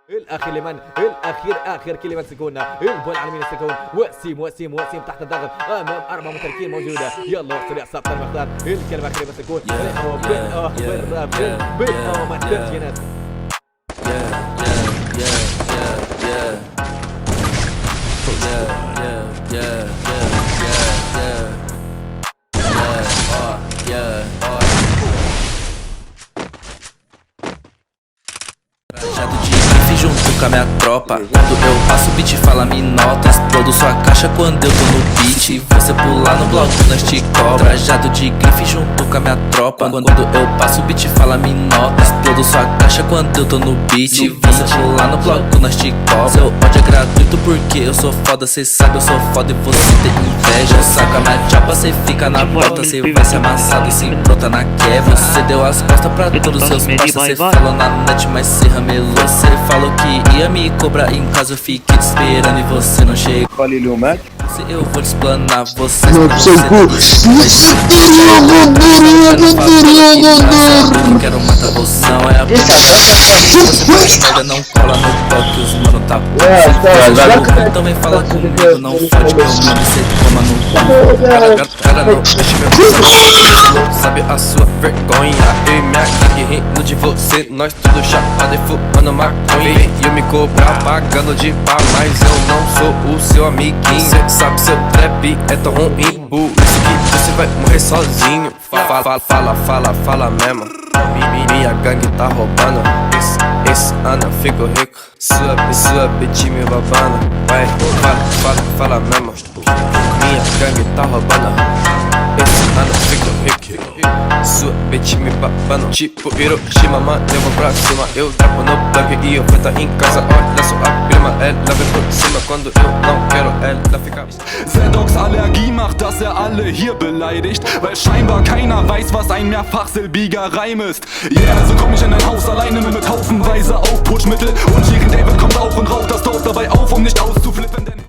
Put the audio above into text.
الاخير لمن الاخير اخر كلمه سكون البول على يمين السكون وسيم تحت الضغط امام 4 متركين موجوده يلا وصل يا ساق المختار الكلمه سكون ما تنسى ناس Rajado de grife junto com a minha tropa. Quando eu passo o beat fala me nota. Explodo sua caixa quando eu tô no beat. Você pular no bloco nós te cobra. Rajado de grife junto com a minha tropa. Quando eu passo o beat fala me nota. Explodo sua caixa quando eu tô no beat. Você pular no bloco nós te cobra. Seu ódio é gratuito porque eu sou foda. Cê sabe eu sou foda e você tem inveja. Eu saco a minha chapa, cê fica na porta. Cê vai ser amassado e se brota na quebra. Você deu as costas pra todos seus parça. Cê falou na net mas cê ramelou. Você falou que ia me cobrar em casa. Eu fiquei te esperando e você não chegou. Valeu, Mac. Eu vou te explanar você. Não quero matar você, não é a merda não cola no toque, os mano tá bom. Também fala comigo, não fode meu nome, cê toma no cara não mexe meu coração. Sabe a sua vergonha, eu e minha gangue rindo de você. Nós tudo chapado e fumando maconha. E eu me cobrar pagando de pá, mas eu não sou o seu amiguinho. Cê sabe seu trap é tão ruim, por isso que você vai morrer sozinho. Fala mesmo. Minha gangue tá roubando. Esse ano eu fico rico. Sua bitch me babando. Vai, fala mesmo. Minha gangue tá roubando. Esse ano eu fico rico. Sua bitch me babando. Tipo Hiroshima, mano, eu vou pra cima. Eu trapo no plug e eu vou tá em casa. Olha sua prima, ela vem por cima. Quando eu não quero, ela fica. Zedox Allergie macht, dass alle hier beleidigt, weil scheinbar keiner weiß, was ein mehrfachsilbiger Reim ist. Yeah, so komm ich in dein Haus alleine mit haufenweise Aufputschmittel. Und Shirin David kommt auf und raucht das Dorf dabei auf, nicht auszuflippen, denn